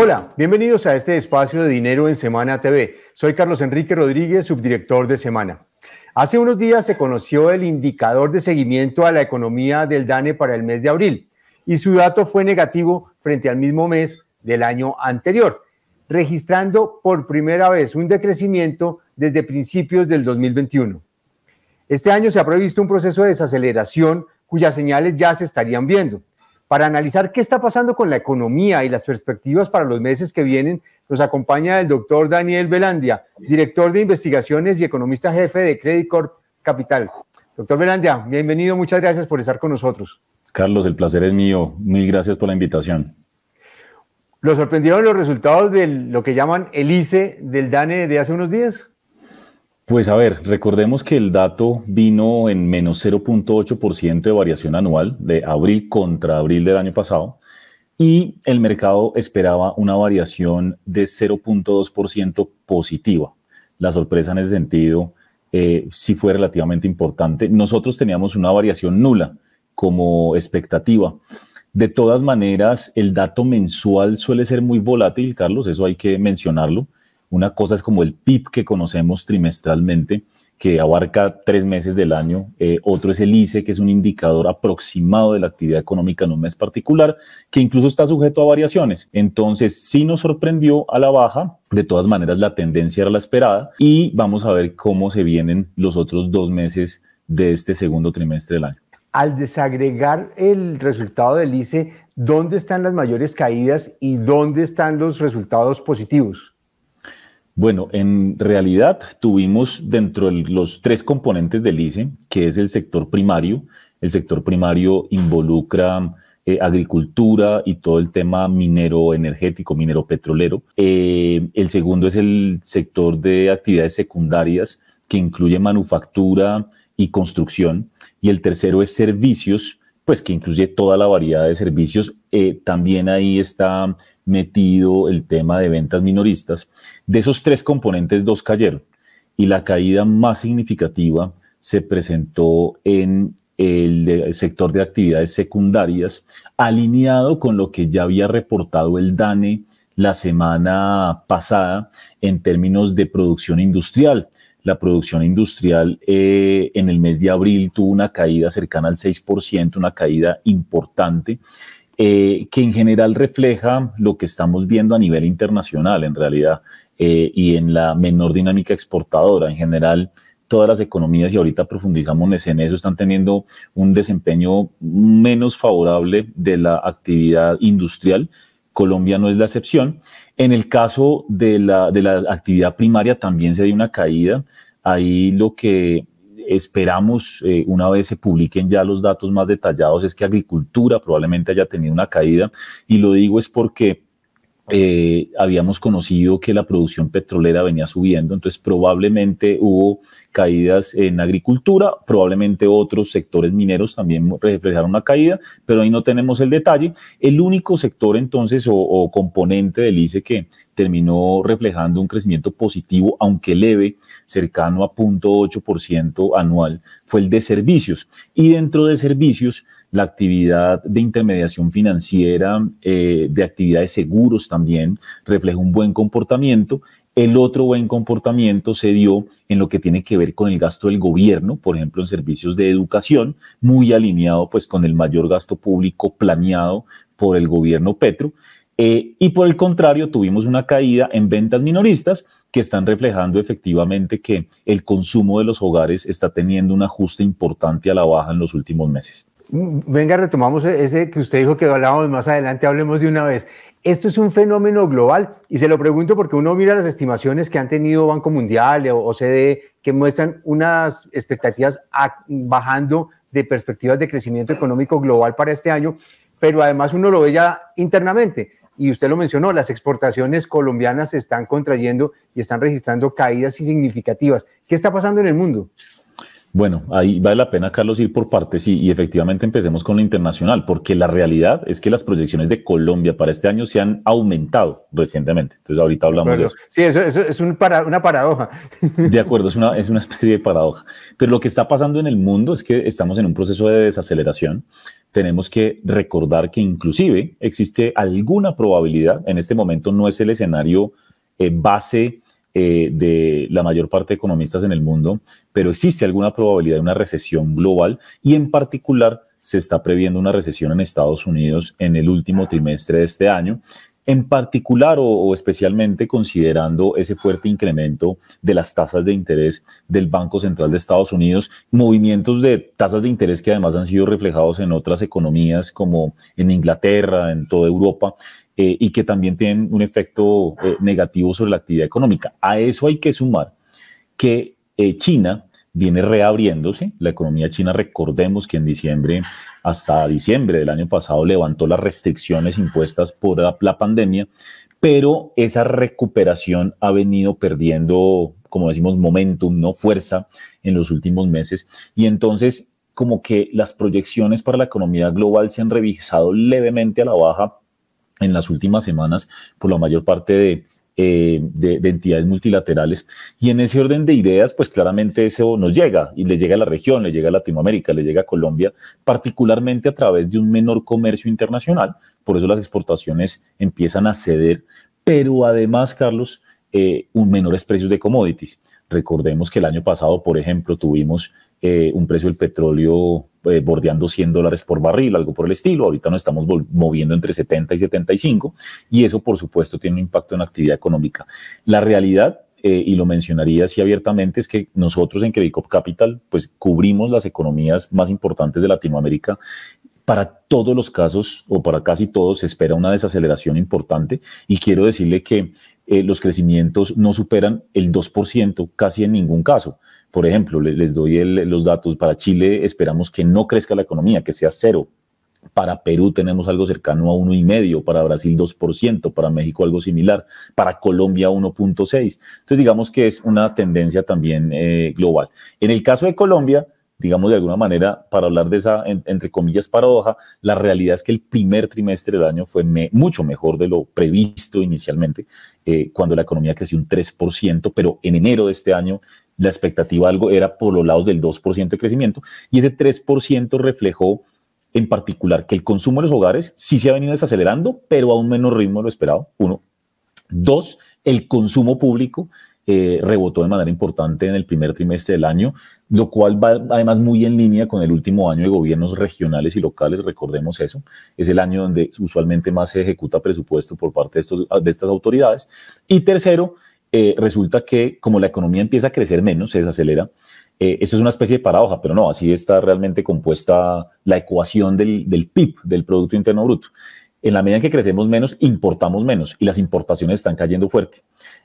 Hola, bienvenidos a este espacio de Dinero en Semana TV. Soy Carlos Enrique Rodríguez, subdirector de Semana. Hace unos días se conoció el indicador de seguimiento a la economía del DANE para el mes de abril y su dato fue negativo frente al mismo mes del año anterior, registrando por primera vez un decrecimiento desde principios del 2021. Este año se ha previsto un proceso de desaceleración cuyas señales ya se estarían viendo. Para analizar qué está pasando con la economía y las perspectivas para los meses que vienen, nos acompaña el doctor Daniel Velandia, director de investigaciones y economista jefe de Credit Corp Capital. Doctor Velandia, bienvenido, muchas gracias por estar con nosotros. Carlos, el placer es mío. Mil gracias por la invitación. ¿Lo sorprendieron los resultados de lo que llaman el ICE del DANE de hace unos días? Pues a ver, recordemos que el dato vino en menos 0.8% de variación anual de abril contra abril del año pasado y el mercado esperaba una variación de 0.2% positiva. La sorpresa en ese sentido sí fue relativamente importante. Nosotros teníamos una variación nula como expectativa. De todas maneras, el dato mensual suele ser muy volátil, Carlos, eso hay que mencionarlo. Una cosa es como el PIB que conocemos trimestralmente, que abarca 3 meses del año. Otro es el ICE, que es un indicador aproximado de la actividad económica en un mes particular, que incluso está sujeto a variaciones. Entonces, sí nos sorprendió a la baja. De todas maneras, la tendencia era la esperada y vamos a ver cómo se vienen los otros 2 meses de este segundo trimestre del año. Al desagregar el resultado del ICE, ¿dónde están las mayores caídas y dónde están los resultados positivos? Bueno, en realidad tuvimos dentro de los 3 componentes del ICE, que es el sector primario. El sector primario involucra agricultura y todo el tema minero energético, minero petrolero. El segundo es el sector de actividades secundarias, que incluye manufactura y construcción. Y el tercero es servicios, pues que incluye toda la variedad de servicios. También ahí está metido el tema de ventas minoristas. De esos 3 componentes, 2 cayeron y la caída más significativa se presentó en el sector de actividades secundarias, alineado con lo que ya había reportado el DANE la semana pasada en términos de producción industrial. La producción industrial en el mes de abril tuvo una caída cercana al 6%, una caída importante, que en general refleja lo que estamos viendo a nivel internacional en realidad y en la menor dinámica exportadora. En general, todas las economías, y ahorita profundizamos en eso, están teniendo un desempeño menos favorable de la actividad industrial. Colombia no es la excepción. En el caso de la actividad primaria también se dio una caída. Ahí lo que esperamos, una vez se publiquen ya los datos más detallados, es que agricultura probablemente haya tenido una caída. Y lo digo es porque habíamos conocido que la producción petrolera venía subiendo, entonces probablemente hubo caídas en agricultura, probablemente otros sectores mineros también reflejaron una caída, pero ahí no tenemos el detalle. El único sector entonces o componente del ICE que terminó reflejando un crecimiento positivo, aunque leve, cercano a 0.8% anual, fue el de servicios. Y dentro de servicios, la actividad de intermediación financiera, de actividad de seguros también refleja un buen comportamiento. El otro buen comportamiento se dio en lo que tiene que ver con el gasto del gobierno, por ejemplo, en servicios de educación, muy alineado pues con el mayor gasto público planeado por el gobierno Petro. Y por el contrario, tuvimos una caída en ventas minoristas que están reflejando efectivamente que el consumo de los hogares está teniendo un ajuste importante a la baja en los últimos meses. Venga, retomamos ese que usted dijo que hablábamos más adelante, hablemos de una vez. Esto es un fenómeno global y se lo pregunto porque uno mira las estimaciones que han tenido Banco Mundial o OCDE que muestran unas expectativas bajando de perspectivas de crecimiento económico global para este año, pero además uno lo ve ya internamente y usted lo mencionó, las exportaciones colombianas se están contrayendo y están registrando caídas significativas. ¿Qué está pasando en el mundo? Bueno, ahí vale la pena, Carlos, ir por partes y efectivamente empecemos con lo internacional, porque la realidad es que las proyecciones de Colombia para este año se han aumentado recientemente. Entonces, ahorita hablamos de eso. Sí, eso es una paradoja. De acuerdo, es una especie de paradoja. Pero lo que está pasando en el mundo es que estamos en un proceso de desaceleración. tenemos que recordar que inclusive existe alguna probabilidad, en este momento no es el escenario base de la mayor parte de economistas en el mundo, pero existe alguna probabilidad de una recesión global y en particular se está previendo una recesión en Estados Unidos en el último trimestre de este año, en particular o especialmente considerando ese fuerte incremento de las tasas de interés del Banco Central de Estados Unidos, movimientos de tasas de interés que además han sido reflejados en otras economías como en Inglaterra, en toda Europa, y que también tienen un efecto negativo sobre la actividad económica. A eso hay que sumar que China viene reabriéndose. La economía china, recordemos que en diciembre, hasta diciembre del año pasado, levantó las restricciones impuestas por la pandemia, pero esa recuperación ha venido perdiendo, como decimos, momentum, ¿no? Fuerza en los últimos meses. Y entonces, como que las proyecciones para la economía global se han revisado levemente a la baja en las últimas semanas por la mayor parte de entidades multilaterales, y en ese orden de ideas pues claramente eso nos llega y le llega a la región, le llega a Latinoamérica, le llega a Colombia, particularmente a través de un menor comercio internacional. Por eso las exportaciones empiezan a ceder, pero además, Carlos, menores precios de commodities. Recordemos que el año pasado, por ejemplo, tuvimos un precio del petróleo bordeando $100 por barril, algo por el estilo. Ahorita nos estamos moviendo entre 70 y 75, y eso, por supuesto, tiene un impacto en la actividad económica. La realidad, y lo mencionaría así abiertamente, es que nosotros en Credicop Capital pues cubrimos las economías más importantes de Latinoamérica. Para todos los casos, o para casi todos, se espera una desaceleración importante, y quiero decirle que los crecimientos no superan el 2% casi en ningún caso. Por ejemplo, les doy los datos. Para Chile esperamos que no crezca la economía, que sea cero. Para Perú tenemos algo cercano a 1,5%, para Brasil 2%, para México algo similar, para Colombia 1,6%. Entonces digamos que es una tendencia también global. En el caso de Colombia, digamos de alguna manera, para hablar de esa, entre comillas, paradoja, la realidad es que el primer trimestre del año fue mucho mejor de lo previsto inicialmente, cuando la economía creció un 3%, pero en enero de este año la expectativa algo era por los lados del 2% de crecimiento, y ese 3% reflejó en particular que el consumo de los hogares sí se ha venido desacelerando, pero a un menor ritmo de lo esperado, 1. 2, el consumo público rebotó de manera importante en el primer trimestre del año, lo cual va además muy en línea con el último año de gobiernos regionales y locales. Recordemos eso, es el año donde usualmente más se ejecuta presupuesto por parte de estas autoridades. Y tercero, resulta que como la economía empieza a crecer menos, se desacelera. Esto es una especie de paradoja, pero no, así está realmente compuesta la ecuación del PIB, del Producto Interno Bruto. En la medida en que crecemos menos, importamos menos, y las importaciones están cayendo fuerte.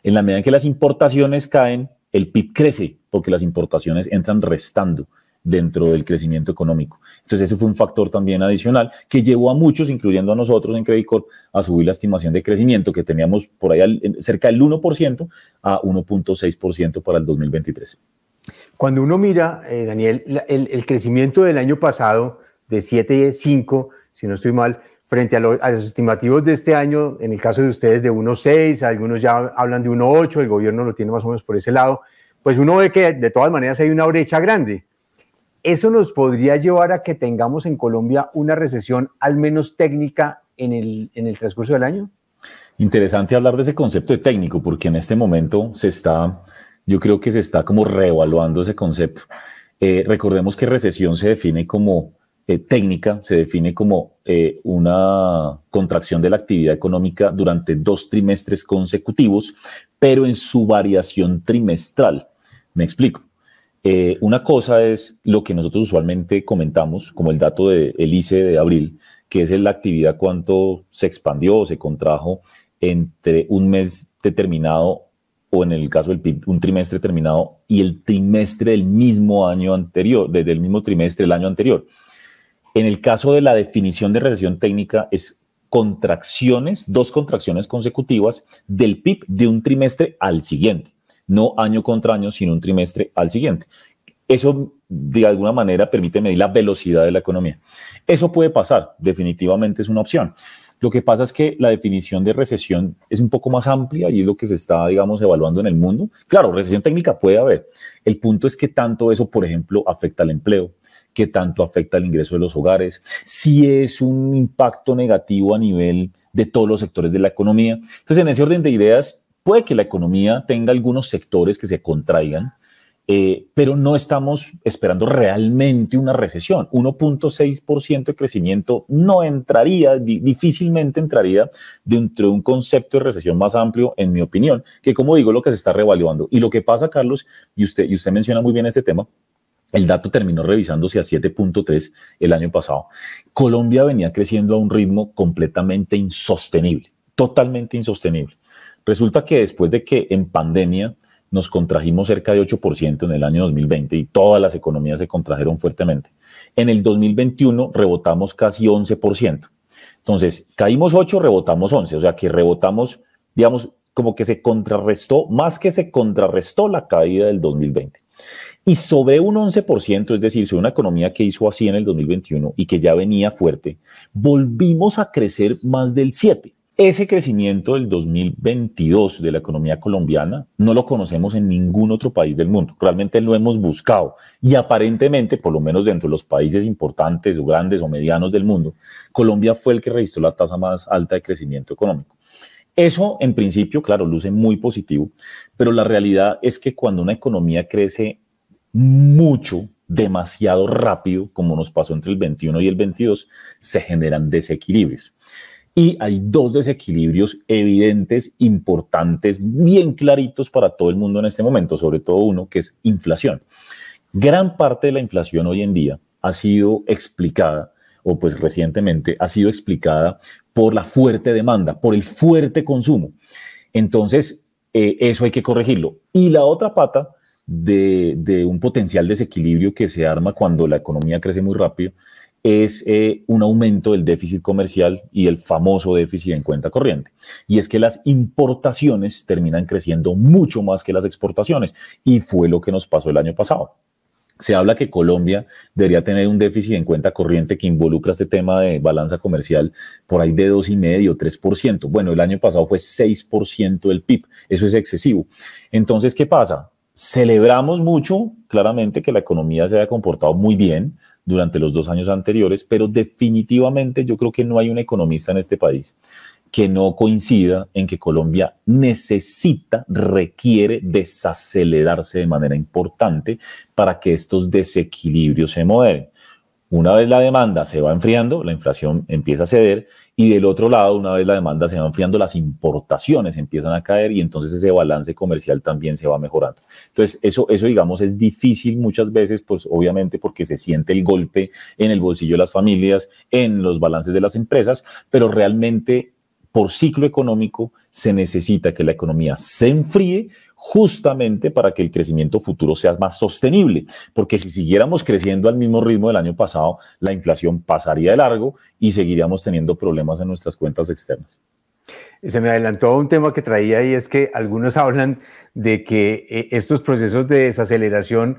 En la medida en que las importaciones caen, el PIB crece, porque las importaciones entran restando dentro del crecimiento económico. Entonces ese fue un factor también adicional que llevó a muchos, incluyendo a nosotros en Credicop, a subir la estimación de crecimiento que teníamos por ahí cerca del 1% a 1,6% para el 2023. Cuando uno mira, Daniel, el crecimiento del año pasado de 7,5, si no estoy mal, frente a los estimativos de este año, en el caso de ustedes de 1,6, algunos ya hablan de 1,8, el gobierno lo tiene más o menos por ese lado, pues uno ve que de todas maneras hay una brecha grande. ¿Eso nos podría llevar a que tengamos en Colombia una recesión al menos técnica en el transcurso del año? Interesante hablar de ese concepto de técnico, porque en este momento yo creo que se está como reevaluando ese concepto. Recordemos que recesión se define como técnica, se define como una contracción de la actividad económica durante 2 trimestres consecutivos, pero en su variación trimestral. Me explico. Una cosa es lo que nosotros usualmente comentamos, como el dato del ICE de abril, que es la actividad, cuánto se expandió o se contrajo entre un mes determinado, o en el caso del PIB, un trimestre terminado, y el trimestre del mismo año anterior, desde el mismo trimestre del año anterior. En el caso de la definición de recesión técnica, es contracciones, 2 contracciones consecutivas del PIB de un trimestre al siguiente. No año contra año, sino un trimestre al siguiente. Eso, de alguna manera, permite medir la velocidad de la economía. Eso puede pasar, definitivamente es una opción. Lo que pasa es que la definición de recesión es un poco más amplia y es lo que se está, digamos, evaluando en el mundo. Claro, recesión técnica puede haber. El punto es que tanto eso, por ejemplo, afecta al empleo, qué tanto afecta el ingreso de los hogares, si es un impacto negativo a nivel de todos los sectores de la economía. Entonces, en ese orden de ideas, puede que la economía tenga algunos sectores que se contraigan, pero no estamos esperando realmente una recesión. 1.6% de crecimiento no entraría, difícilmente entraría dentro de un concepto de recesión más amplio, en mi opinión, que como digo, lo que se está reevaluando. Y lo que pasa, Carlos, y usted menciona muy bien este tema, el dato terminó revisándose a 7.3 el año pasado. Colombia venía creciendo a un ritmo completamente insostenible, totalmente insostenible. Resulta que después de que en pandemia nos contrajimos cerca de 8% en el año 2020 y todas las economías se contrajeron fuertemente. En el 2021 rebotamos casi 11%. Entonces, caímos 8, rebotamos 11, o sea que rebotamos, digamos, como que se contrarrestó, más que se contrarrestó la caída del 2020. Y sobre un 11%, es decir, sobre una economía que hizo así en el 2021 y que ya venía fuerte, volvimos a crecer más del 7%. Ese crecimiento del 2022 de la economía colombiana no lo conocemos en ningún otro país del mundo. Realmente lo hemos buscado y aparentemente, por lo menos dentro de los países importantes o grandes o medianos del mundo, Colombia fue el que registró la tasa más alta de crecimiento económico. Eso, en principio, claro, luce muy positivo, pero la realidad es que cuando una economía crece mucho, demasiado rápido, como nos pasó entre el 21 y el 22, se generan desequilibrios. Y hay dos desequilibrios evidentes, importantes, bien claritos para todo el mundo en este momento, sobre todo uno que es inflación. Gran parte de la inflación hoy en día ha sido explicada, o pues recientemente ha sido explicada por la fuerte demanda, por el fuerte consumo. Entonces, eso hay que corregirlo. Y la otra pata de un potencial desequilibrio que se arma cuando la economía crece muy rápido es un aumento del déficit comercial y el famoso déficit en cuenta corriente. Y es que las importaciones terminan creciendo mucho más que las exportaciones y fue lo que nos pasó el año pasado. Se habla que Colombia debería tener un déficit en cuenta corriente que involucra este tema de balanza comercial por ahí de 2,5%, 3%. Bueno, el año pasado fue 6% del PIB. Eso es excesivo. Entonces, ¿qué pasa? Celebramos mucho, claramente, que la economía se haya comportado muy bien durante los 2 años anteriores, pero definitivamente yo creo que no hay un economista en este país que no coincida en que Colombia necesita, requiere desacelerarse de manera importante para que estos desequilibrios se moderen. Una vez la demanda se va enfriando, la inflación empieza a ceder y del otro lado, una vez la demanda se va enfriando, las importaciones empiezan a caer y entonces ese balance comercial también se va mejorando. Entonces, eso digamos, es difícil muchas veces, pues obviamente porque se siente el golpe en el bolsillo de las familias, en los balances de las empresas, pero realmente por ciclo económico se necesita que la economía se enfríe justamente para que el crecimiento futuro sea más sostenible, porque si siguiéramos creciendo al mismo ritmo del año pasado, la inflación pasaría de largo y seguiríamos teniendo problemas en nuestras cuentas externas. Se me adelantó un tema que traía y es que algunos hablan de que estos procesos de desaceleración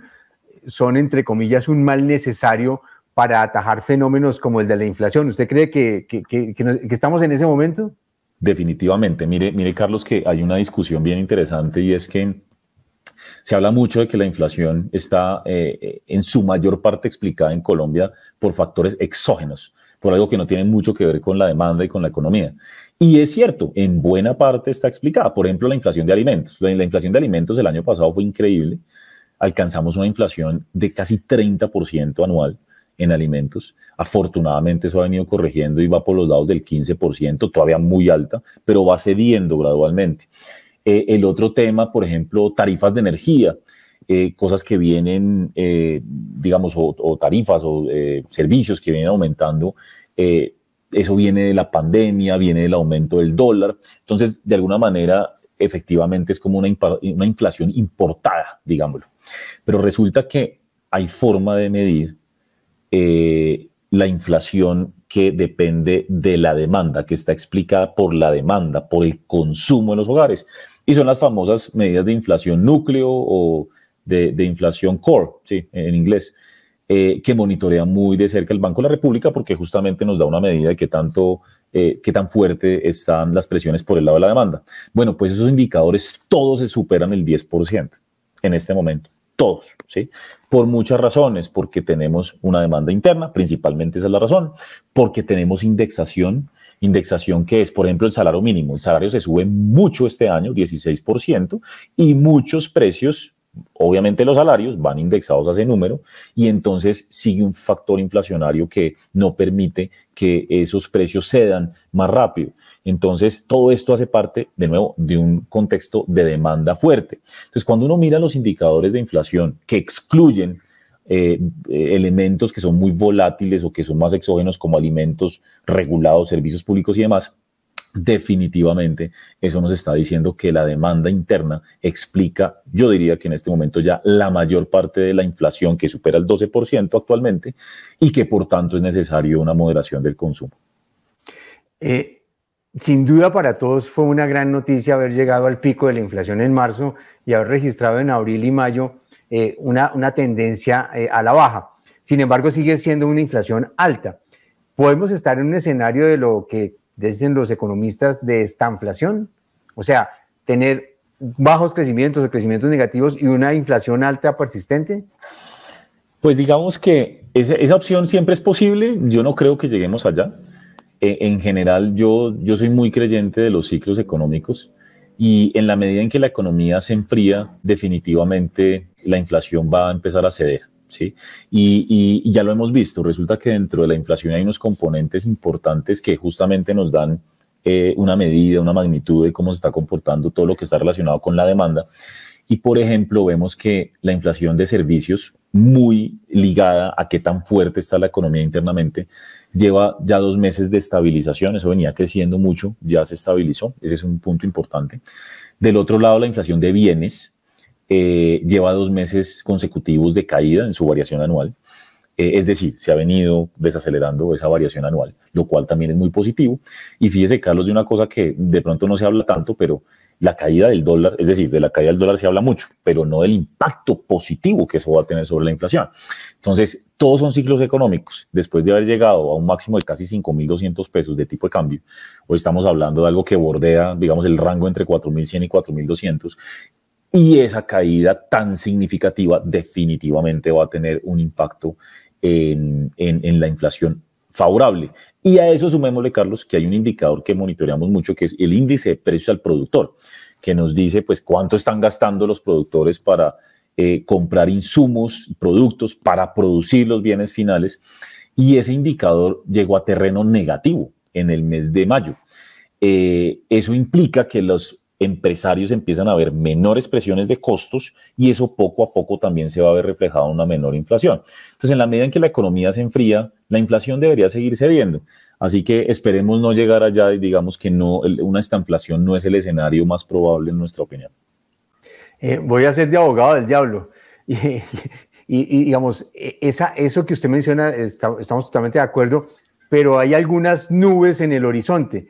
son, entre comillas, un mal necesario para atajar fenómenos como el de la inflación. ¿Usted cree que estamos en ese momento? Definitivamente. Mire, Carlos, que hay una discusión bien interesante y es que se habla mucho de que la inflación está en su mayor parte explicada en Colombia por factores exógenos, por algo que no tiene mucho que ver con la demanda y con la economía. Y es cierto, en buena parte está explicada. Por ejemplo, la inflación de alimentos. La inflación de alimentos el año pasado fue increíble. Alcanzamos una inflación de casi 30% anual en alimentos. Afortunadamente eso ha venido corrigiendo y va por los lados del 15%, todavía muy alta, pero va cediendo gradualmente. El otro tema, por ejemplo, tarifas de energía, cosas que vienen, digamos, o tarifas o servicios que vienen aumentando, eso viene de la pandemia, viene del aumento del dólar. Entonces, de alguna manera, efectivamente es como una inflación importada, digámoslo. Pero resulta que hay forma de medir la inflación que depende de la demanda, que está explicada por la demanda, por el consumo en los hogares. Y son las famosas medidas de inflación núcleo o de inflación core, sí, en inglés. que monitorea muy de cerca el Banco de la República, porque justamente nos da una medida de qué tan fuerte están las presiones por el lado de la demanda. Bueno, pues esos indicadores todos se superan el 10% en este momento, todos, ¿sí? Por muchas razones, porque tenemos una demanda interna, principalmente esa es la razón, porque tenemos indexación que es, por ejemplo, el salario mínimo. El salario se sube mucho este año, 16%, y muchos precios, obviamente los salarios van indexados a ese número, y entonces sigue un factor inflacionario que no permite que esos precios cedan más rápido. Entonces, todo esto hace parte, de nuevo, de un contexto de demanda fuerte. Entonces, cuando uno mira los indicadores de inflación que excluyen elementos que son muy volátiles o que son más exógenos, como alimentos regulados, servicios públicos y demás, definitivamente eso nos está diciendo que la demanda interna explica, yo diría que en este momento ya la mayor parte de la inflación, que supera el 12% actualmente, y que por tanto es necesario una moderación del consumo. Sin duda para todos fue una gran noticia haber llegado al pico de la inflación en marzo y haber registrado en abril y mayo una tendencia a la baja. Sin embargo, sigue siendo una inflación alta. ¿Podemos estar en un escenario de lo que dicen los economistas de estanflación? O sea, tener bajos crecimientos o crecimientos negativos y una inflación alta persistente. Pues digamos que esa opción siempre es posible. Yo no creo que lleguemos allá. En general, yo soy muy creyente de los ciclos económicos, y en la medida en que la economía se enfría, definitivamente la inflación va a empezar a ceder, ¿sí? Y ya lo hemos visto. Resulta que dentro de la inflación hay unos componentes importantes que justamente nos dan una medida, una magnitud de cómo se está comportando todo lo que está relacionado con la demanda. Y, por ejemplo, vemos que la inflación de servicios, muy ligada a qué tan fuerte está la economía internamente, lleva ya 2 meses de estabilización. Eso venía creciendo mucho, ya se estabilizó. Ese es un punto importante. Del otro lado, la inflación de bienes lleva 2 meses consecutivos de caída en su variación anual. Es decir, se ha venido desacelerando esa variación anual, lo cual también es muy positivo. Y fíjese, Carlos, de una cosa que de pronto no se habla tanto, pero la caída del dólar, es decir, de la caída del dólar se habla mucho, pero no del impacto positivo que eso va a tener sobre la inflación. Entonces, todos son ciclos económicos. Después de haber llegado a un máximo de casi 5.200 pesos de tipo de cambio, hoy estamos hablando de algo que bordea, digamos, el rango entre 4.100 y 4.200. Y esa caída tan significativa definitivamente va a tener un impacto en la inflación favorable. Y a eso sumémosle, Carlos, que hay un indicador que monitoreamos mucho, que es el índice de precios al productor, que nos dice pues cuánto están gastando los productores para comprar insumos y productos para producir los bienes finales. Y ese indicador llegó a terreno negativo en el mes de mayo. Eso implica que los empresarios empiezan a ver menores presiones de costos, y eso poco a poco también se va a ver reflejado en una menor inflación. Entonces, en la medida en que la economía se enfría, la inflación debería seguir cediendo. Así que esperemos no llegar allá, y digamos que no, una estanflación no es el escenario más probable en nuestra opinión. Voy a ser de abogado del diablo. Y digamos, eso que usted menciona, estamos totalmente de acuerdo, pero hay algunas nubes en el horizonte.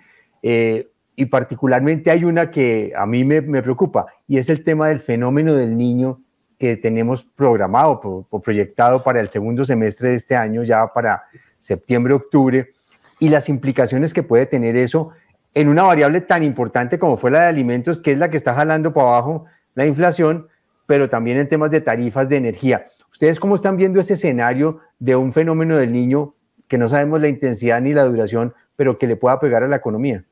Y particularmente hay una que a mí me preocupa, y es el tema del fenómeno del Niño que tenemos programado o proyectado para el segundo semestre de este año, ya para septiembre, octubre, y las implicaciones que puede tener eso en una variable tan importante como fue la de alimentos, que es la que está jalando para abajo la inflación, pero también en temas de tarifas de energía. ¿Ustedes cómo están viendo ese escenario de un fenómeno del Niño que no sabemos la intensidad ni la duración, pero que le pueda pegar a la economía?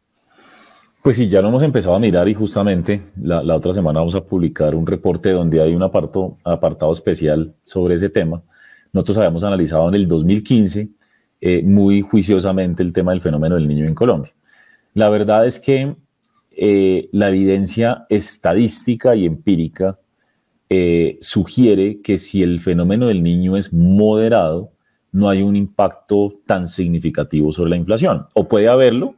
Pues sí, ya lo hemos empezado a mirar, y justamente la otra semana vamos a publicar un reporte donde hay un apartado especial sobre ese tema. Nosotros habíamos analizado en el 2015 muy juiciosamente el tema del fenómeno del Niño en Colombia. La verdad es que la evidencia estadística y empírica sugiere que si el fenómeno del Niño es moderado, no hay un impacto tan significativo sobre la inflación. O puede haberlo,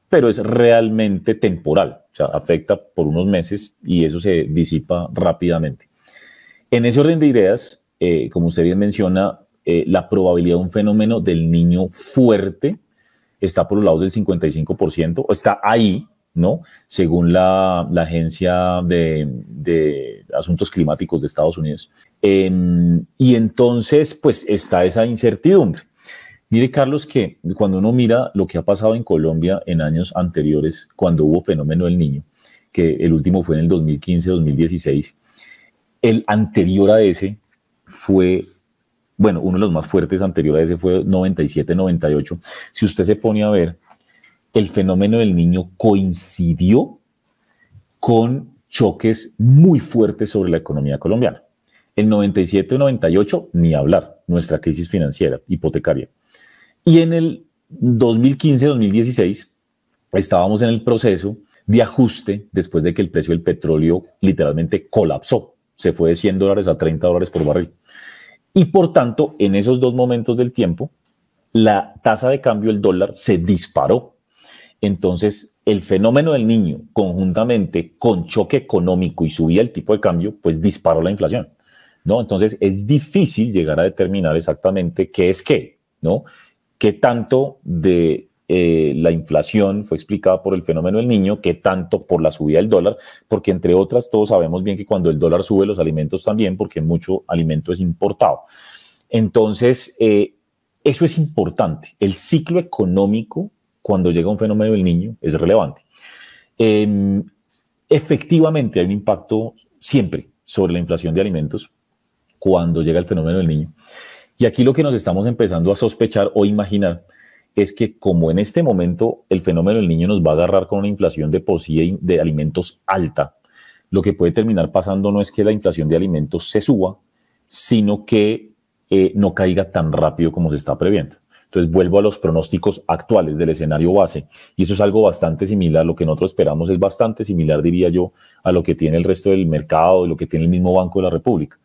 pero es realmente temporal, o sea, afecta por unos meses y eso se disipa rápidamente. En ese orden de ideas, como usted bien menciona, la probabilidad de un fenómeno del Niño fuerte está por los lados del 55%, o está ahí, ¿no? Según la Agencia de Asuntos Climáticos de Estados Unidos. Y entonces, pues está esa incertidumbre. Mire, Carlos, que cuando uno mira lo que ha pasado en Colombia en años anteriores, cuando hubo fenómeno del Niño, que el último fue en el 2015-2016, el anterior a ese fue, bueno, uno de los más fuertes anterior a ese fue 97-98. Si usted se pone a ver, el fenómeno del Niño coincidió con choques muy fuertes sobre la economía colombiana. El 97-98, ni hablar, nuestra crisis financiera, hipotecaria. Y en el 2015-2016 estábamos en el proceso de ajuste después de que el precio del petróleo literalmente colapsó. Se fue de $100 a $30 por barril. Y por tanto, en esos dos momentos del tiempo, la tasa de cambio del dólar se disparó. Entonces, el fenómeno del Niño, conjuntamente con choque económico y subida el tipo de cambio, pues disparó la inflación, ¿no? Entonces, es difícil llegar a determinar exactamente qué es qué, ¿no? Qué tanto de la inflación fue explicada por el fenómeno del Niño, qué tanto por la subida del dólar, porque entre otras todos sabemos bien que cuando el dólar sube los alimentos también, porque mucho alimento es importado. Entonces, eso es importante. El ciclo económico, cuando llega un fenómeno del Niño, es relevante. Efectivamente, hay un impacto siempre sobre la inflación de alimentos cuando llega el fenómeno del Niño. Y aquí lo que nos estamos empezando a sospechar o imaginar es que como en este momento el fenómeno del Niño nos va a agarrar con una inflación de por sí de alimentos alta, lo que puede terminar pasando no es que la inflación de alimentos se suba, sino que no caiga tan rápido como se está previendo. Entonces vuelvo a los pronósticos actuales del escenario base y eso es algo bastante similar, lo que nosotros esperamos es bastante similar, diría yo, a lo que tiene el resto del mercado y lo que tiene el mismo Banco de la República.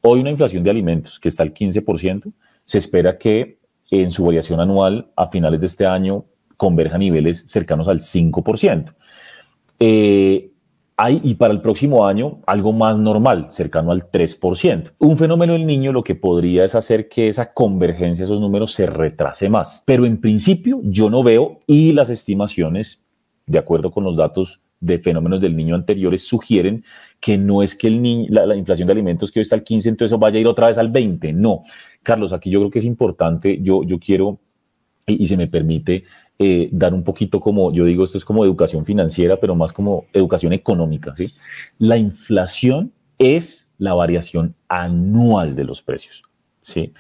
Hoy una inflación de alimentos que está al 15%, se espera que en su variación anual a finales de este año converja a niveles cercanos al 5%. Y para el próximo año algo más normal, cercano al 3%. Un fenómeno del Niño lo que podría es hacer que esa convergencia, esos números se retrase más. Pero en principio yo no veo, y las estimaciones, de acuerdo con los datos de fenómenos del Niño anteriores, sugieren que no es que la inflación de alimentos que hoy está al 15, entonces vaya a ir otra vez al 20. No, Carlos, aquí yo creo que es importante, yo quiero, y se me permite, dar un poquito como, yo digo, esto es como educación financiera, pero más como educación económica, ¿sí? La inflación es la variación anual de los precios, ¿sí?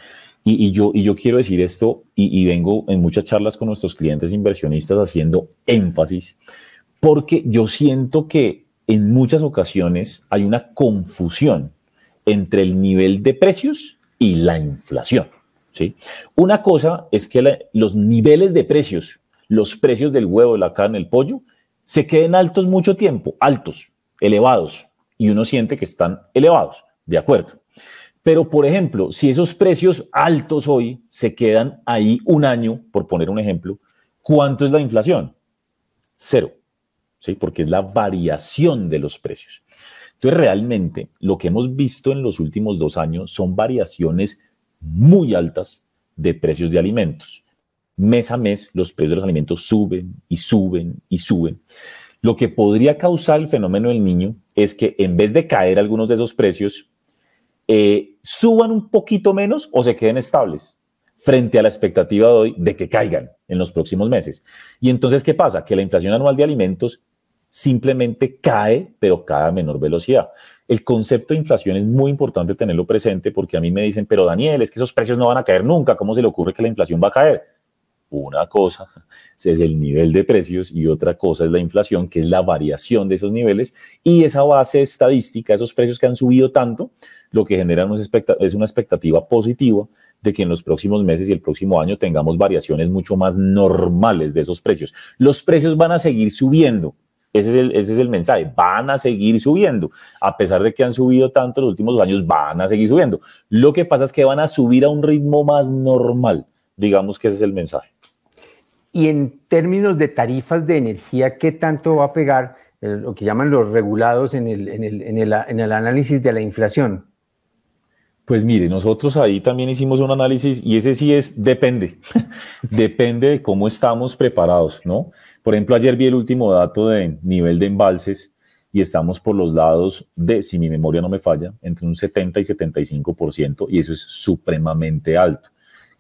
Y yo quiero decir esto, y vengo en muchas charlas con nuestros clientes inversionistas haciendo énfasis, porque yo siento que en muchas ocasiones hay una confusión entre el nivel de precios y la inflación, ¿sí? Una cosa es que los niveles de precios, los precios del huevo, de la carne, el pollo, se queden altos mucho tiempo, altos, elevados, y uno siente que están elevados, de acuerdo. Pero, por ejemplo, si esos precios altos hoy se quedan ahí un año, por poner un ejemplo, ¿cuánto es la inflación? 0. ¿Sí? Porque es la variación de los precios. Entonces, realmente, lo que hemos visto en los últimos 2 años son variaciones muy altas de precios de alimentos. Mes a mes, los precios de los alimentos suben y suben y suben. Lo que podría causar el fenómeno del Niño es que en vez de caer algunos de esos precios, suban un poquito menos o se queden estables frente a la expectativa de hoy de que caigan en los próximos meses. Y entonces, ¿qué pasa? Que la inflación anual de alimentos simplemente cae, pero cae a menor velocidad. El concepto de inflación es muy importante tenerlo presente porque a mí me dicen, pero Daniel, es que esos precios no van a caer nunca, ¿cómo se le ocurre que la inflación va a caer? Una cosa es el nivel de precios y otra cosa es la inflación, que es la variación de esos niveles, y esa base estadística, esos precios que han subido tanto, lo que genera es una expectativa positiva de que en los próximos meses y el próximo año tengamos variaciones mucho más normales de esos precios. Los precios van a seguir subiendo. Ese es el mensaje, van a seguir subiendo, a pesar de que han subido tanto los últimos 2 años, van a seguir subiendo. Lo que pasa es que van a subir a un ritmo más normal, digamos que ese es el mensaje. Y en términos de tarifas de energía, ¿qué tanto va a pegar lo que llaman los regulados en el análisis de la inflación? Pues mire, nosotros ahí también hicimos un análisis y ese sí depende, depende de cómo estamos preparados, ¿no? Por ejemplo, ayer vi el último dato de nivel de embalses y estamos por los lados de, si mi memoria no me falla, entre un 70 y 75%, y eso es supremamente alto.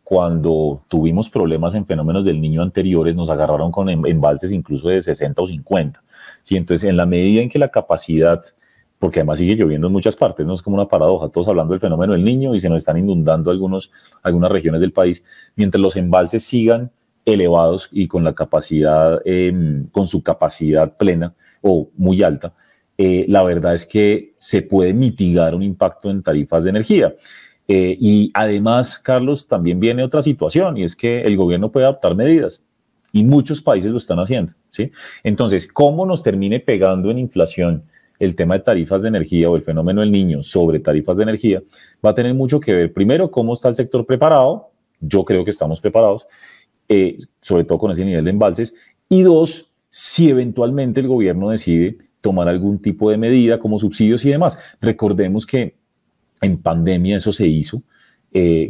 Cuando tuvimos problemas en fenómenos del Niño anteriores, nos agarraron con embalses incluso de 60 o 50. ¿Sí? Entonces, en la medida en que la capacidad, porque además sigue lloviendo en muchas partes, no es como una paradoja, todos hablando del fenómeno del Niño y se nos están inundando algunas regiones del país, mientras los embalses sigan elevados y con la capacidad, con su capacidad plena o muy alta, la verdad es que se puede mitigar un impacto en tarifas de energía. Y además, Carlos, también viene otra situación, y es que el gobierno puede adoptar medidas, y muchos países lo están haciendo, ¿sí? Entonces, ¿cómo nos termine pegando en inflación el tema de tarifas de energía o el fenómeno del Niño sobre tarifas de energía? Va a tener mucho que ver, primero, cómo está el sector preparado. Yo creo que estamos preparados, sobre todo con ese nivel de embalses, y dos, si eventualmente el gobierno decide tomar algún tipo de medida como subsidios y demás. Recordemos que en pandemia eso se hizo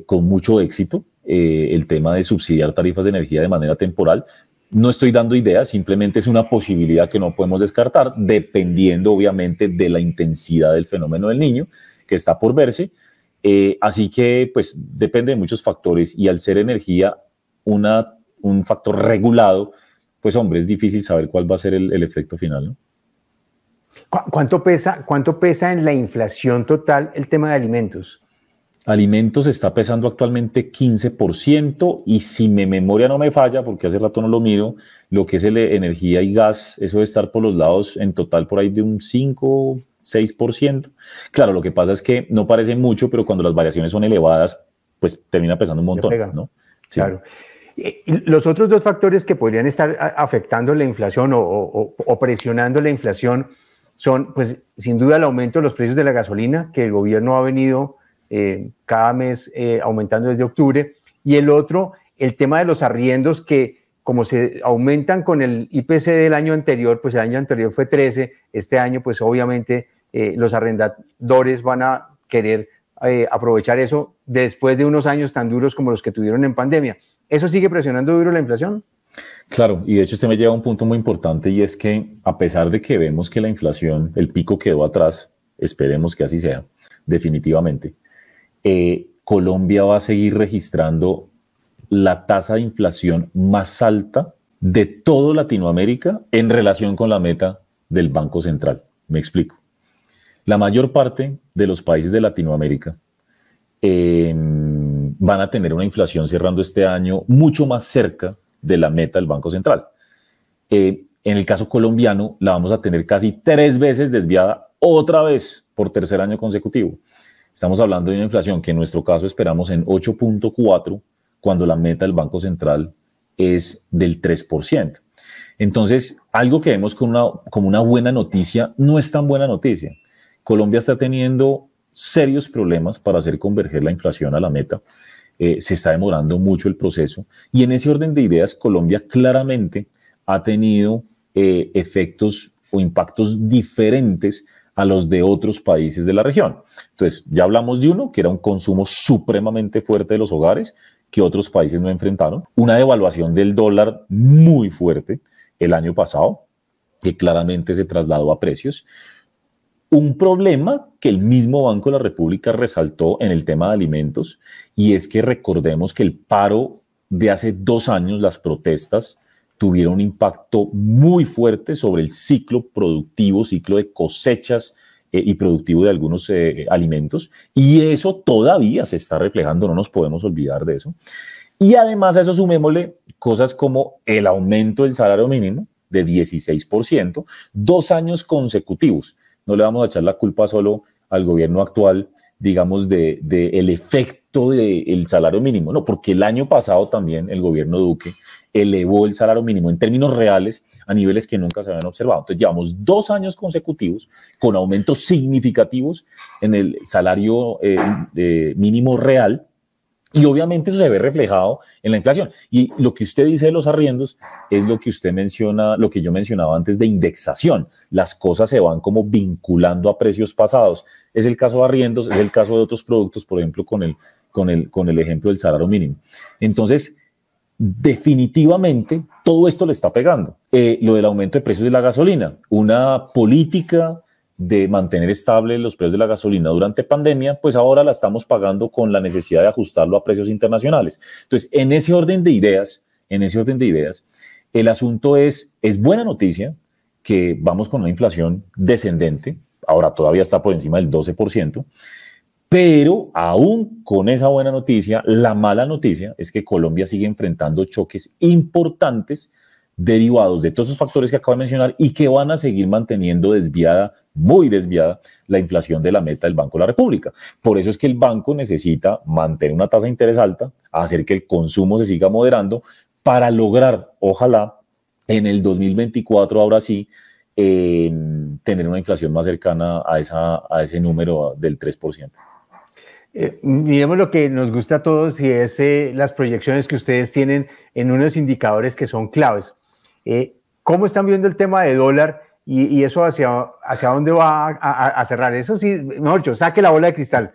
con mucho éxito, el tema de subsidiar tarifas de energía de manera temporal. No estoy dando ideas, simplemente es una posibilidad que no podemos descartar, dependiendo obviamente de la intensidad del fenómeno del Niño, que está por verse. Así que pues depende de muchos factores, y al ser energía un factor regulado, pues hombre, es difícil saber cuál va a ser el efecto final, ¿no? ¿Cuánto pesa en la inflación total el tema de alimentos? Alimentos está pesando actualmente 15%, y si mi memoria no me falla, porque hace rato no lo miro, lo que es energía y gas, eso debe estar por los lados en total por ahí de un 5, 6%. Claro, lo que pasa es que no parece mucho, pero cuando las variaciones son elevadas, pues termina pesando un montón, ¿no? Sí. Claro. Y los otros dos factores que podrían estar afectando la inflación o presionando la inflación son, pues, sin duda el aumento de los precios de la gasolina, que el gobierno ha venido cada mes aumentando desde octubre, y el otro, el tema de los arriendos, que como se aumentan con el IPC del año anterior, pues el año anterior fue 13, este año pues obviamente los arrendadores van a querer aprovechar eso después de unos años tan duros como los que tuvieron en pandemia. ¿Eso sigue presionando duro la inflación? Claro, y de hecho usted me lleva a un punto muy importante, y es que a pesar de que vemos que la inflación, el pico quedó atrás, esperemos que así sea, definitivamente, Colombia va a seguir registrando la tasa de inflación más alta de toda Latinoamérica en relación con la meta del Banco Central. Me explico. La mayor parte de los países de Latinoamérica van a tener una inflación cerrando este año mucho más cerca de la meta del Banco Central. En el caso colombiano, la vamos a tener casi 3 veces desviada otra vez por tercer año consecutivo. Estamos hablando de una inflación que en nuestro caso esperamos en 8.4, cuando la meta del Banco Central es del 3%. Entonces, algo que vemos como una buena noticia, no es tan buena noticia. Colombia está teniendo serios problemas para hacer converger la inflación a la meta. Se está demorando mucho el proceso, y en ese orden de ideas Colombia claramente ha tenido efectos o impactos diferentes a los de otros países de la región. Entonces, ya hablamos de uno, que era un consumo supremamente fuerte de los hogares, que otros países no enfrentaron, una devaluación del dólar muy fuerte el año pasado, que claramente se trasladó a precios. Un problema que el mismo Banco de la República resaltó en el tema de alimentos, y es que recordemos que el paro de hace 2 años, las protestas, tuvieron un impacto muy fuerte sobre el ciclo productivo, ciclo de cosechas y productivo de algunos alimentos, y eso todavía se está reflejando, no nos podemos olvidar de eso. Y además a eso sumémosle cosas como el aumento del salario mínimo de 16%, 2 años consecutivos. No le vamos a echar la culpa solo al gobierno actual, digamos, el efecto del salario mínimo, no, porque el año pasado también el gobierno Duque elevó el salario mínimo en términos reales a niveles que nunca se habían observado. Entonces llevamos 2 años consecutivos con aumentos significativos en el salario mínimo real, y obviamente eso se ve reflejado en la inflación. Y lo que usted dice de los arriendos es lo que usted menciona, lo que yo mencionaba antes de indexación. Las cosas se van como vinculando a precios pasados. Es el caso de arriendos, es el caso de otros productos, por ejemplo, con el ejemplo del salario mínimo. Entonces, definitivamente todo esto le está pegando. Lo del aumento de precios de la gasolina, una política de mantener estable los precios de la gasolina durante pandemia, pues ahora la estamos pagando con la necesidad de ajustarlo a precios internacionales. Entonces, en ese orden de ideas, el asunto es buena noticia que vamos con una inflación descendente, ahora todavía está por encima del 12%, pero aún con esa buena noticia, la mala noticia es que Colombia sigue enfrentando choques importantes derivados de todos esos factores que acabo de mencionar y que van a seguir manteniendo desviada, muy desviada, la inflación de la meta del Banco de la República. Por eso es que el banco necesita mantener una tasa de interés alta, hacer que el consumo se siga moderando para lograr, ojalá, en el 2024, ahora sí, tener una inflación más cercana a ese número del 3%. Miremos lo que nos gusta a todos y es las proyecciones que ustedes tienen en unos indicadores que son claves. ¿Cómo están viendo el tema de dólar y eso hacia dónde va a cerrar? Eso sí, mejor dicho, saque la bola de cristal.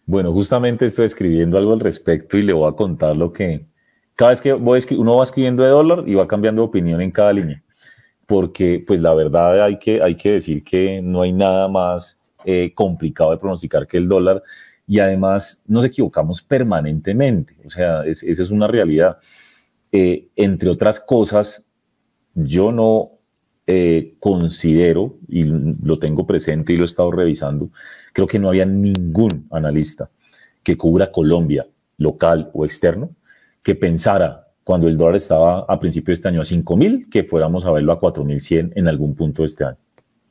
Bueno, justamente estoy escribiendo algo al respecto y le voy a contar lo que... Cada vez que uno va escribiendo de dólar y va cambiando de opinión en cada línea, porque pues la verdad hay que decir que no hay nada más complicado de pronosticar que el dólar, y además nos equivocamos permanentemente, o sea, esa es una realidad. Entre otras cosas, yo no considero, y lo tengo presente y lo he estado revisando, creo que no había ningún analista que cubra Colombia, local o externo, que pensara cuando el dólar estaba a principio de este año a 5.000, que fuéramos a verlo a 4.100 en algún punto de este año.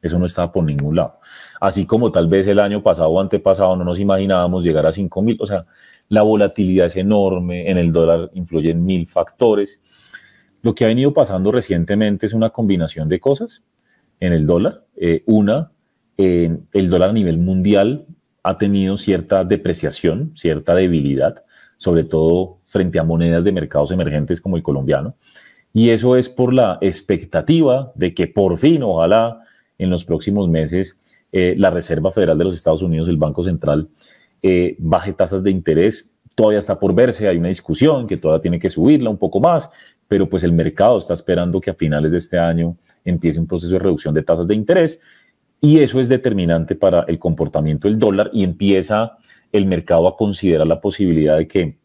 Eso no estaba por ningún lado. Así como tal vez el año pasado o antepasado no nos imaginábamos llegar a 5.000. O sea, la volatilidad es enorme, en el dólar influyen 1.000 factores. Lo que ha venido pasando recientemente es una combinación de cosas en el dólar. El dólar a nivel mundial ha tenido cierta depreciación, cierta debilidad, sobre todo frente a monedas de mercados emergentes como el colombiano. Y eso es por la expectativa de que por fin, ojalá, en los próximos meses, la Reserva Federal de los Estados Unidos, el Banco Central, baje tasas de interés. Todavía está por verse, hay una discusión que todavía tiene que subirla un poco más, pero pues el mercado está esperando que a finales de este año empiece un proceso de reducción de tasas de interés, y eso es determinante para el comportamiento del dólar, y empieza el mercado a considerar la posibilidad de que,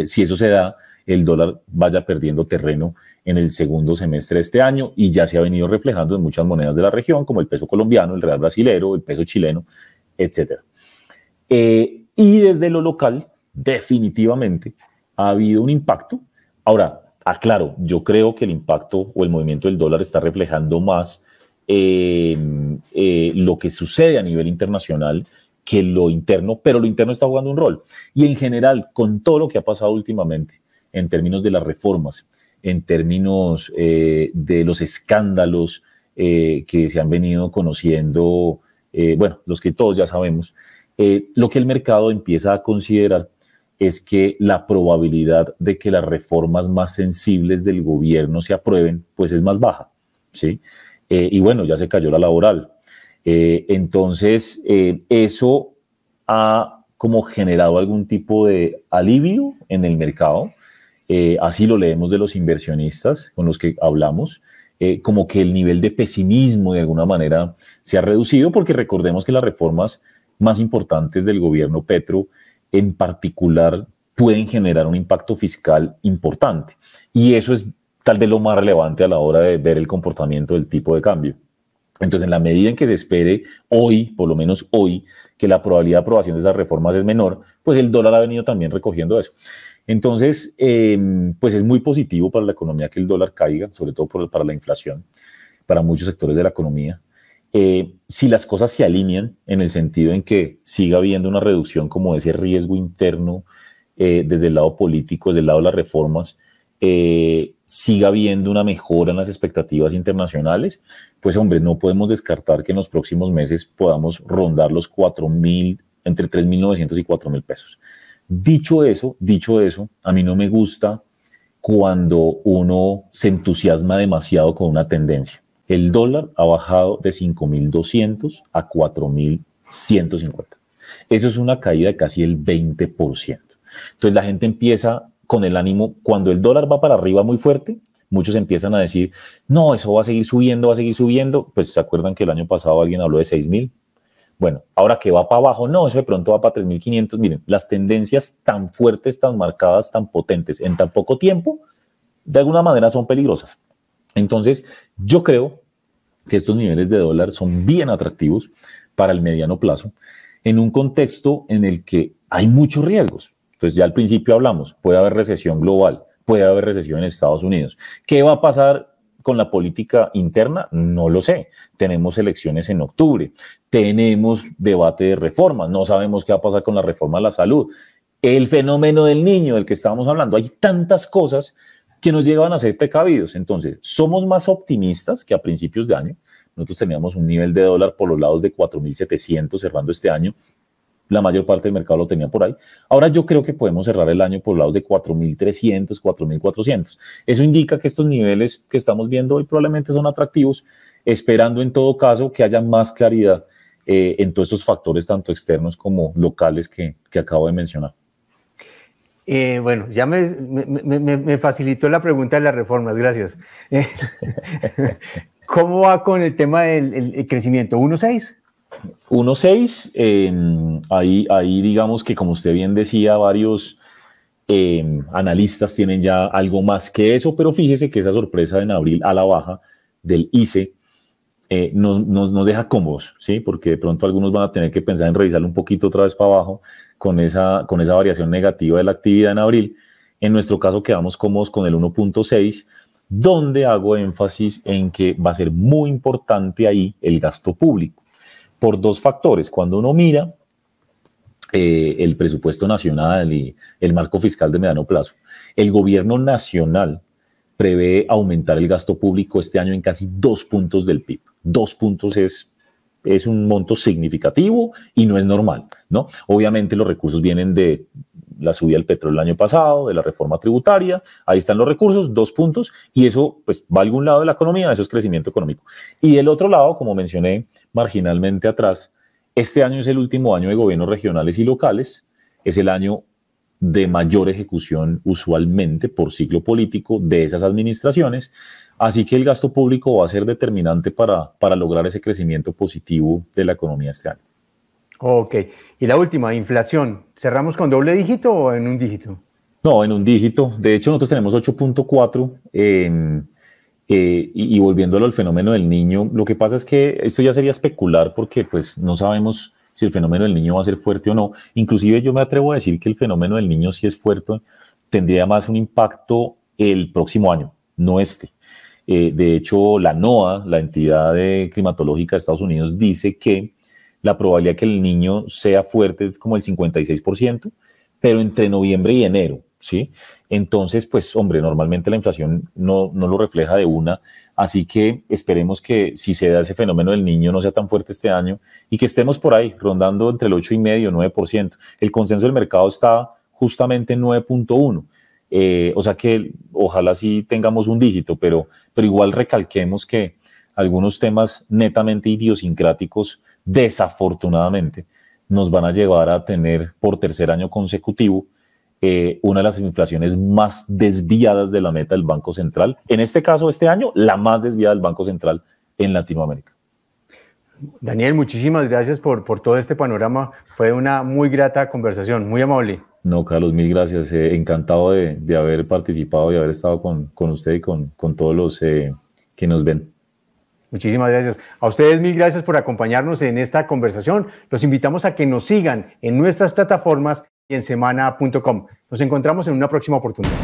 si eso se da, el dólar vaya perdiendo terreno en el segundo semestre de este año, y ya se ha venido reflejando en muchas monedas de la región, como el peso colombiano, el real brasilero, el peso chileno, etc. Y desde lo local, definitivamente, ha habido un impacto. Ahora, aclaro, yo creo que el impacto o el movimiento del dólar está reflejando más lo que sucede a nivel internacional que lo interno, pero lo interno está jugando un rol. Y en general, con todo lo que ha pasado últimamente, en términos de las reformas, en términos de los escándalos que se han venido conociendo, bueno, los que todos ya sabemos, lo que el mercado empieza a considerar es que la probabilidad de que las reformas más sensibles del gobierno se aprueben, pues es más baja, ¿sí? Y bueno, ya se cayó la laboral. Entonces, eso ha como generado algún tipo de alivio en el mercado. Así lo leemos de los inversionistas con los que hablamos, como que el nivel de pesimismo de alguna manera se ha reducido, porque recordemos que las reformas más importantes del gobierno Petro en particular pueden generar un impacto fiscal importante, y eso es tal vez lo más relevante a la hora de ver el comportamiento del tipo de cambio. Entonces, en la medida en que se espere hoy, por lo menos hoy, que la probabilidad de aprobación de esas reformas es menor, pues el dólar ha venido también recogiendo eso. Entonces, pues es muy positivo para la economía que el dólar caiga, sobre todo para la inflación, para muchos sectores de la economía. Si las cosas se alinean en el sentido en que siga habiendo una reducción como ese riesgo interno desde el lado político, desde el lado de las reformas, siga habiendo una mejora en las expectativas internacionales, pues hombre, no podemos descartar que en los próximos meses podamos rondar los 4.000, entre 3.900 y 4.000 pesos. Dicho eso, a mí no me gusta cuando uno se entusiasma demasiado con una tendencia. El dólar ha bajado de 5.200 a 4.150. Eso es una caída de casi el 20%. Entonces la gente empieza con el ánimo, cuando el dólar va para arriba muy fuerte, muchos empiezan a decir, no, eso va a seguir subiendo, va a seguir subiendo. Pues se acuerdan que el año pasado alguien habló de 6.000. Bueno, ahora que va para abajo, no, eso de pronto va para 3.500. Miren, las tendencias tan fuertes, tan marcadas, tan potentes en tan poco tiempo, de alguna manera son peligrosas. Entonces, yo creo que estos niveles de dólar son bien atractivos para el mediano plazo, en un contexto en el que hay muchos riesgos. Entonces, ya al principio hablamos, puede haber recesión global, puede haber recesión en Estados Unidos. ¿Qué va a pasar con la política interna? No lo sé. Tenemos elecciones en octubre, tenemos debate de reformas, no sabemos qué va a pasar con la reforma a la salud, el fenómeno del niño del que estábamos hablando. Hay tantas cosas que nos llevan a ser precavidos. Entonces, somos más optimistas que a principios de año. Nosotros teníamos un nivel de dólar por los lados de 4.700 cerrando este año. La mayor parte del mercado lo tenía por ahí. Ahora yo creo que podemos cerrar el año por los lados de 4.300, 4.400. Eso indica que estos niveles que estamos viendo hoy probablemente son atractivos, esperando en todo caso que haya más claridad en todos estos factores, tanto externos como locales que acabo de mencionar. Bueno, ya me facilitó la pregunta de las reformas, gracias. ¿Cómo va con el tema del crecimiento? ¿1.6? 1.6, ahí digamos que, como usted bien decía, varios analistas tienen ya algo más que eso, pero fíjese que esa sorpresa en abril a la baja del ICE nos deja cómodos, ¿sí? Porque de pronto algunos van a tener que pensar en revisarlo un poquito otra vez para abajo con esa variación negativa de la actividad en abril. En nuestro caso quedamos cómodos con el 1.6, donde hago énfasis en que va a ser muy importante ahí el gasto público, por dos factores. Cuando uno mira el presupuesto nacional y el marco fiscal de mediano plazo, el gobierno nacional prevé aumentar el gasto público este año en casi 2 puntos del PIB. 2 puntos es un monto significativo y no es normal, ¿no? Obviamente los recursos vienen de la subida del petróleo el año pasado, de la reforma tributaria, ahí están los recursos, 2 puntos, y eso pues va a algún lado de la economía, eso es crecimiento económico. Y del otro lado, como mencioné marginalmente atrás, este año es el último año de gobiernos regionales y locales, es el año de mayor ejecución usualmente por ciclo político de esas administraciones, así que el gasto público va a ser determinante para lograr ese crecimiento positivo de la economía este año. Ok. Y la última, inflación. ¿Cerramos con doble dígito o en un dígito? No, en un dígito. De hecho, nosotros tenemos 8.4 y volviéndolo al fenómeno del niño, lo que pasa es que esto ya sería especular porque pues no sabemos si el fenómeno del niño va a ser fuerte o no. Inclusive yo me atrevo a decir que el fenómeno del niño, si es fuerte, tendría más un impacto el próximo año, no este. De hecho, la NOAA, la entidad climatológica de Estados Unidos, dice que la probabilidad de que el niño sea fuerte es como el 56%, pero entre noviembre y enero, ¿sí? Entonces, pues, hombre, normalmente la inflación no lo refleja de una, así que esperemos que si se da ese fenómeno del niño no sea tan fuerte este año y que estemos por ahí, rondando entre el 8,5% y 9%. El consenso del mercado está justamente en 9.1%. O sea que ojalá sí tengamos un dígito, pero igual recalquemos que algunos temas netamente idiosincráticos, desafortunadamente, nos van a llevar a tener por tercer año consecutivo una de las inflaciones más desviadas de la meta del Banco Central. En este caso, este año, la más desviada del Banco Central en Latinoamérica. Daniel, muchísimas gracias por todo este panorama. Fue una muy grata conversación, muy amable. No, Carlos, mil gracias. Encantado de haber participado y haber estado con usted y con todos los que nos ven. Muchísimas gracias. A ustedes mil gracias por acompañarnos en esta conversación. Los invitamos a que nos sigan en nuestras plataformas y en semana.com. Nos encontramos en una próxima oportunidad.